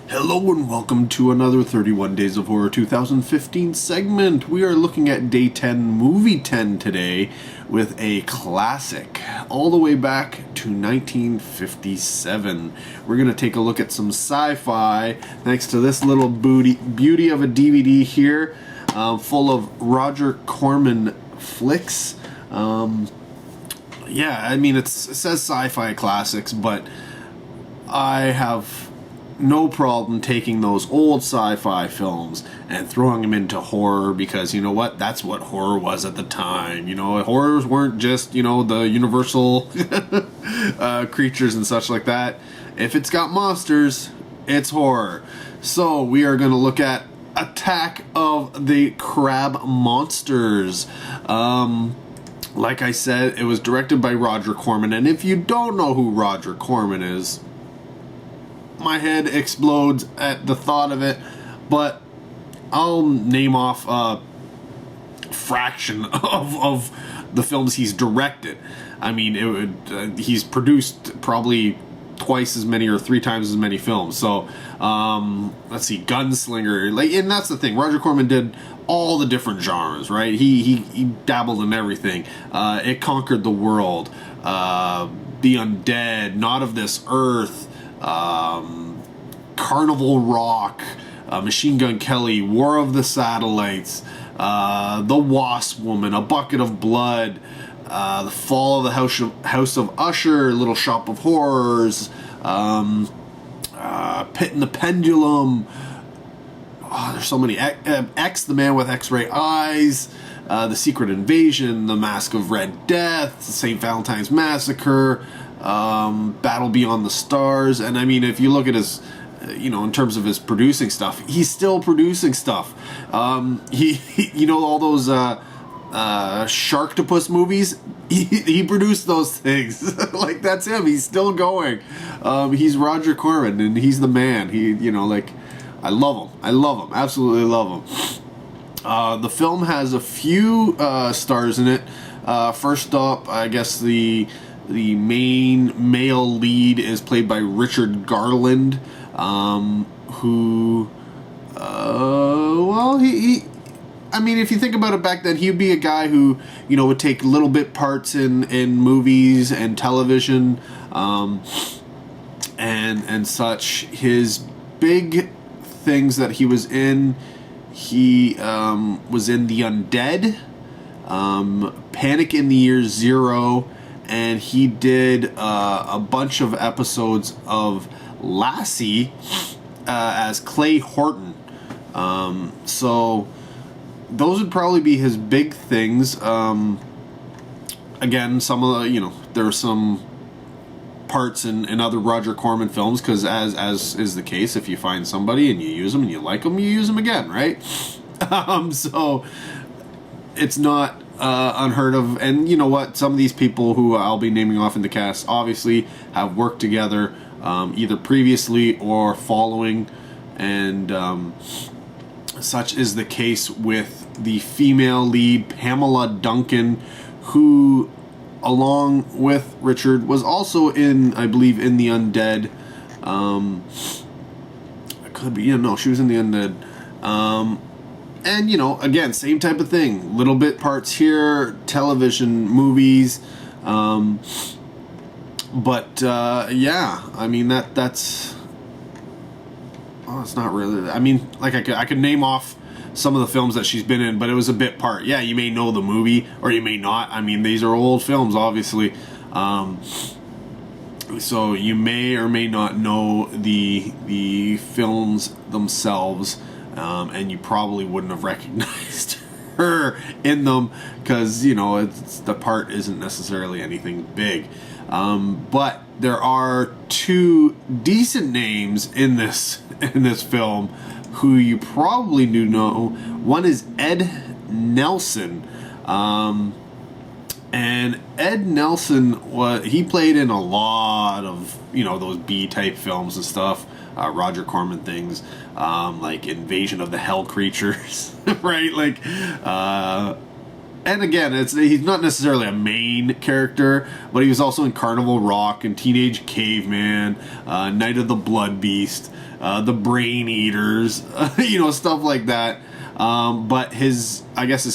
Hello and welcome to another 31 Days of Horror 2015 segment. We are looking at Day 10, Movie 10 today with a classic all the way back to 1957. We're going to take a look at some sci-fi thanks to this little beauty of a DVD here full of Roger Corman flicks. It says sci-fi classics, but I have no problem taking those old sci-fi films and throwing them into horror, because you know what? That's what horror was at the time. You know, horrors weren't just, the universal creatures and such like that. If it's got monsters, it's horror. So we are going to look at Attack of the Crab Monsters. Like I said, it was directed by Roger Corman, and if you don't know who Roger Corman is, my head explodes at the thought of it, but I'll name off a fraction of the films he's directed. I mean, he's produced probably twice as many or three times as many films. So, let's see, Gunslinger, and that's the thing. Roger Corman did all the different genres, right? He dabbled in everything. It Conquered the World, The Undead, Not of This Earth, Carnival Rock, Machine Gun Kelly, War of the Satellites, The Wasp Woman, A Bucket of Blood, The Fall of the House of Usher, Little Shop of Horrors, Pit and the Pendulum. Oh, there's so many. X, The Man with X-Ray Eyes, The Secret Invasion, The Mask of Red Death, St. Valentine's Massacre, Battle Beyond the Stars. And I mean, if you look at his, in terms of his producing stuff, he's still producing stuff. He all those Sharktopus movies, he produced those things. Like, that's him. He's still going. He's Roger Corman, and he's the man. I love him. Absolutely love him. The film has a few stars in it. First up, I guess the main male lead is played by Richard Garland, who, if you think about it, back then, he'd be a guy who, would take little bit parts in movies and television, and such. His big things that he was in, he was in The Undead, Panic in the Year Zero, and he did a bunch of episodes of Lassie as Clay Horton. So those would probably be his big things. Again, some of the, there are some parts in other Roger Corman films, because as is the case, if you find somebody and you use them and you like them, you use them again, right? So it's not unheard of. And you know what? Some of these people who I'll be naming off in the cast obviously have worked together, either previously or following, and such is the case with the female lead, Pamela Duncan, who, along with Richard, was also in, I believe, in The Undead. Could be, she was in The Undead. And, again, same type of thing. Little bit parts here, television, movies. That's... Oh, it's not really... I could name off some of the films that she's been in, but it was a bit part. Yeah, you may know the movie, or you may not. These are old films, obviously. So you may or may not know the films themselves, and you probably wouldn't have recognized her in them, because, the part isn't necessarily anything big. But there are two decent names in this film who you probably do know. One is Ed Nelson. And Ed Nelson, he played in a lot of, those B-type films and stuff, Roger Corman things, like Invasion of the Hell Creatures, right? and again, he's not necessarily a main character, but he was also in Carnival Rock and Teenage Caveman, Night of the Blood Beast, the Brain Eaters, stuff like that. But his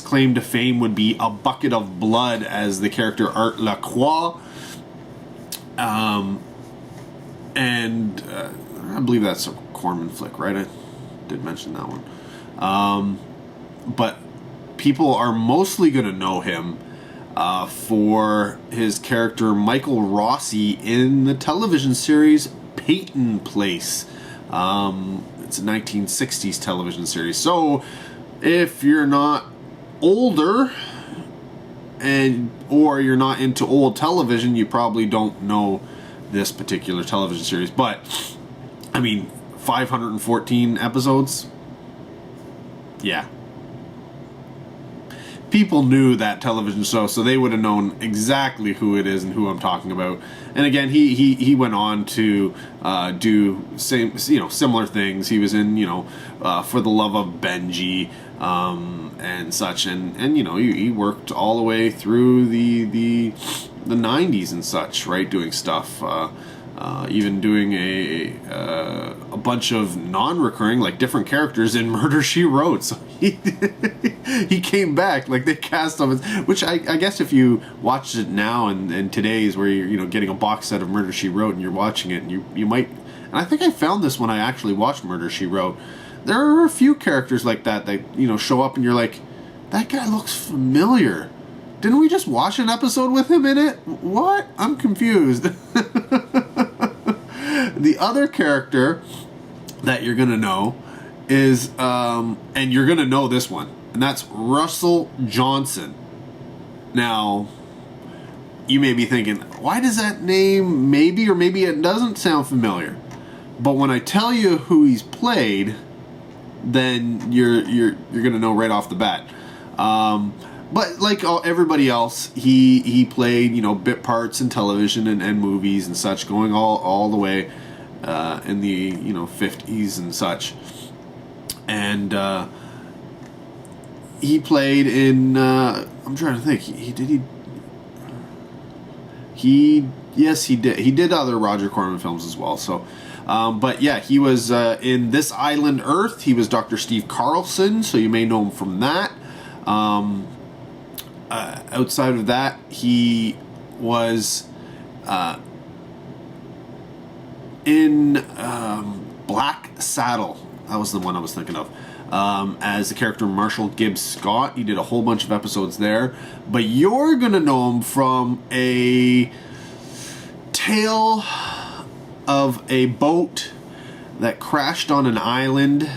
claim to fame would be A Bucket of Blood as the character Art Lacroix. And I believe that's a Corman flick, right? I did mention that one. But people are mostly going to know him for his character Michael Rossi in the television series Peyton Place. It's a 1960s television series. So if you're not older or you're not into old television, you probably don't know this particular television series. But I mean, 514 episodes. Yeah. People knew that television show, so they would have known exactly who it is and who I'm talking about. And again, he went on to do similar things. He was in For the Love of Benji and such, and he worked all the way through the 90s and such, right? Doing stuff. Even doing a bunch of non-recurring, like different characters in Murder, She Wrote. So he came back, like they cast him, which I guess if you watched it now and today's where you're getting a box set of Murder, She Wrote and you're watching it, and you might, and I think I found this when I actually watched Murder, She Wrote. There are a few characters like that show up and you're like, that guy looks familiar. Didn't we just watch an episode with him in it? What? I'm confused. The other character that you're going to know is, and you're going to know this one, and that's Russell Johnson. Now, you may be thinking, why does that name maybe it doesn't sound familiar? But when I tell you who he's played, then you're going to know right off the bat. But like everybody else, he played bit parts in television and movies and such, going all the way in the 50s and such, and he played in I'm trying to think, he did he did other Roger Corman films as well. So but yeah, he was in This Island Earth. He was Dr. Steve Carlson, so you may know him from that. Outside of that, he was in Black Saddle. That was the one I was thinking of. As the character Marshall Gibbs Scott. He did a whole bunch of episodes there. But you're going to know him from a tale of a boat that crashed on an island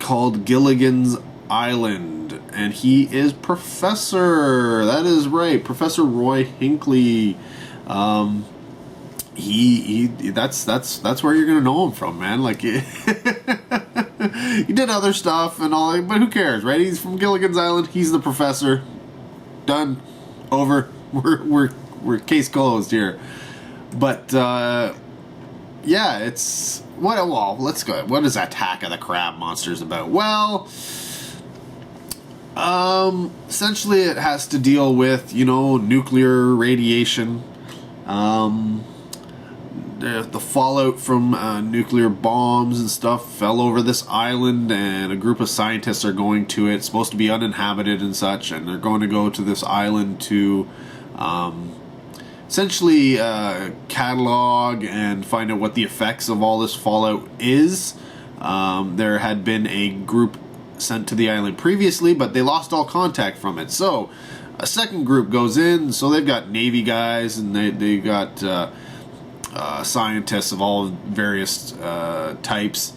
called Gilligan's Island, and he is Professor. That is right, Professor Roy Hinckley. That's where you're gonna know him from, man. Like he did other stuff and all, but who cares, right? He's from Gilligan's Island. He's the professor. Done. Over. We're case closed here. But yeah, it's well. Let's go. What is Attack of the Crab Monsters about? Well, essentially, it has to deal with nuclear radiation, the fallout from nuclear bombs and stuff fell over this island, and a group of scientists are going to it. It's supposed to be uninhabited and such, and they're going to go to this island to essentially catalog and find out what the effects of all this fallout is. There had been a group sent to the island previously, but they lost all contact from it. So a second group goes in. So they've got Navy guys, and they got scientists of all various types,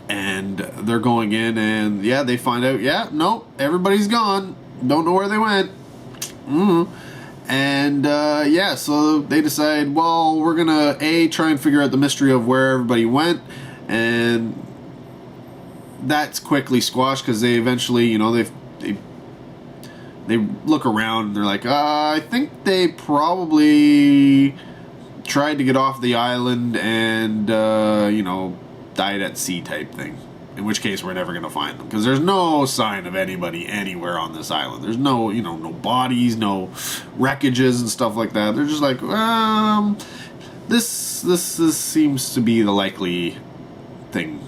and they're going in, and yeah, they find out, nope, everybody's gone. Don't know where they went. And so they decide, well, we're gonna try and figure out the mystery of where everybody went, and that's quickly squashed because they eventually, they look around and they're like, I think they probably tried to get off the island and died at sea type thing. in which case we're never going to find them, because there's no sign of anybody anywhere on this island. There's no, no bodies, no wreckages and stuff like that. They're just like, this seems to be the likely thing,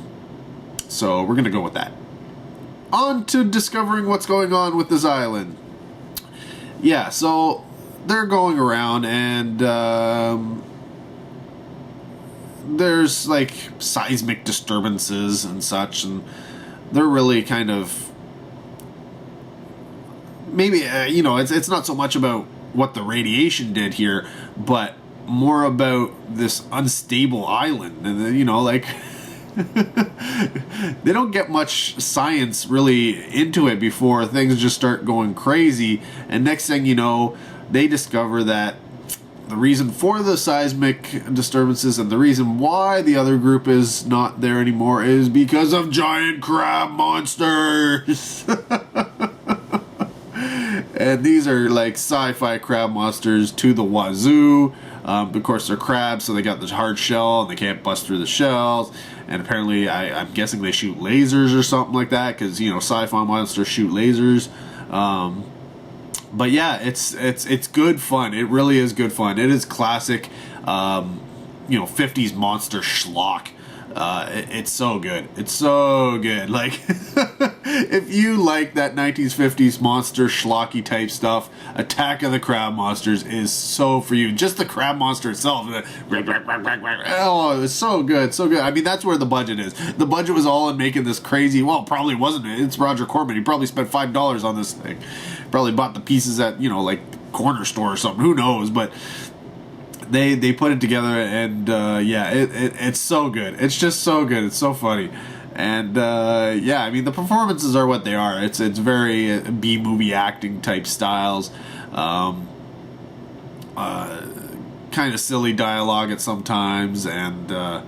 so we're going to go with that. On to discovering what's going on with this island. Yeah, so they're going around, and there's like seismic disturbances and such, and they're really kind of maybe it's not so much about what the radiation did here, but more about this unstable island, and like they don't get much science really into it before things just start going crazy, and next thing you know, they discover that the reason for the seismic disturbances and the reason why the other group is not there anymore is because of giant crab monsters. And these are like sci-fi crab monsters to the wazoo. Of course, they're crabs, so they got this hard shell and they can't bust through the shells. And apparently, I'm guessing they shoot lasers or something like that, because sci-fi monsters shoot lasers. But yeah, it's good fun. It really is good fun. It is classic, 50s monster schlock. It's so good. It's so good. Like, if you like that 1950s monster schlocky type stuff, Attack of the Crab Monsters is so for you. Just the crab monster itself. Oh, it's so good. So good. I mean, that's where the budget is. The budget was all in making this crazy, well, probably wasn't it. It's Roger Corman. He probably spent $5 on this thing. Probably bought the pieces at, like, corner store or something. Who knows? But they put it together, and it's so good. It's just so good. It's so funny. And I mean, the performances are what they are. It's very B-movie acting type styles. Kind of silly dialogue at sometimes, and I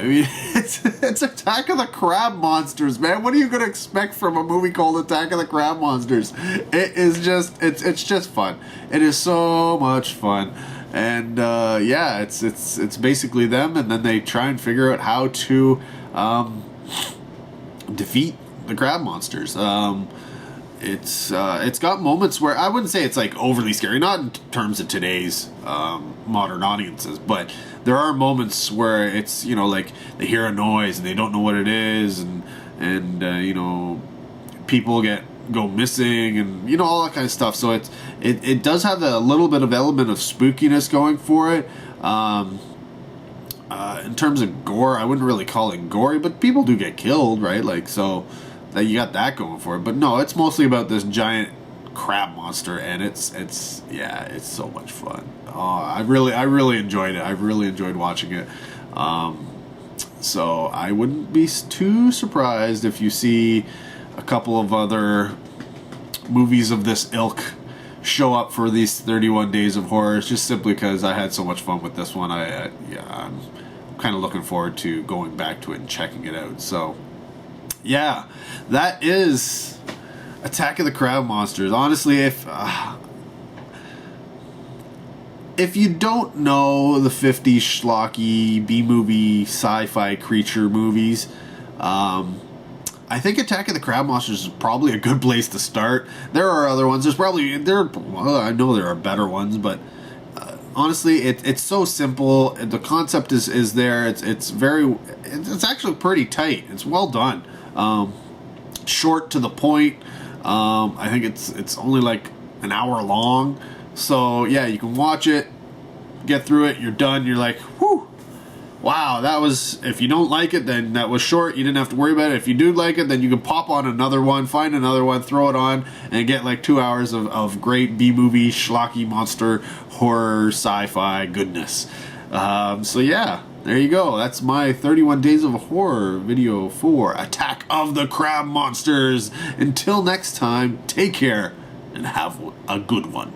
mean, it's Attack of the Crab Monsters, man. What are you gonna expect from a movie called Attack of the Crab Monsters? It is just it's just fun. It is so much fun, and it's basically them, and then they try and figure out how to defeat the crab monsters. It's got moments where I wouldn't say it's like overly scary, not in terms of today's modern audiences, but there are moments where it's like they hear a noise and they don't know what it is, and people go missing, and all that kind of stuff. So it does have a little bit of element of spookiness going for it. In terms of gore, I wouldn't really call it gory, but people do get killed, right? Like, so that you got that going for it. But no, it's mostly about this giant crab monster, and it's so much fun. I really enjoyed it. I really enjoyed watching it. So I wouldn't be too surprised if you see a couple of other movies of this ilk show up for these 31 Days of Horror, just simply because I had so much fun with this one. I'm kind of looking forward to going back to it and checking it out. So yeah, that is Attack of the Crab Monsters. Honestly, if you don't know the 50s schlocky B-movie sci-fi creature movies, I think Attack of the Crab Monsters is probably a good place to start. There are other ones. I know there are better ones, but honestly, it's so simple. The concept is there. It's actually pretty tight. It's well done. Short to the point. I think it's only like an hour long. So yeah, you can watch it, get through it, you're done. You're like, whew. Wow, that was, if you don't like it, then that was short. You didn't have to worry about it. If you do like it, then you can pop on another one, find another one, throw it on, and get like 2 hours of great B-movie, schlocky, monster, horror, sci-fi goodness. So yeah, there you go. That's my 31 Days of Horror video for Attack of the Crab Monsters. Until next time, take care and have a good one.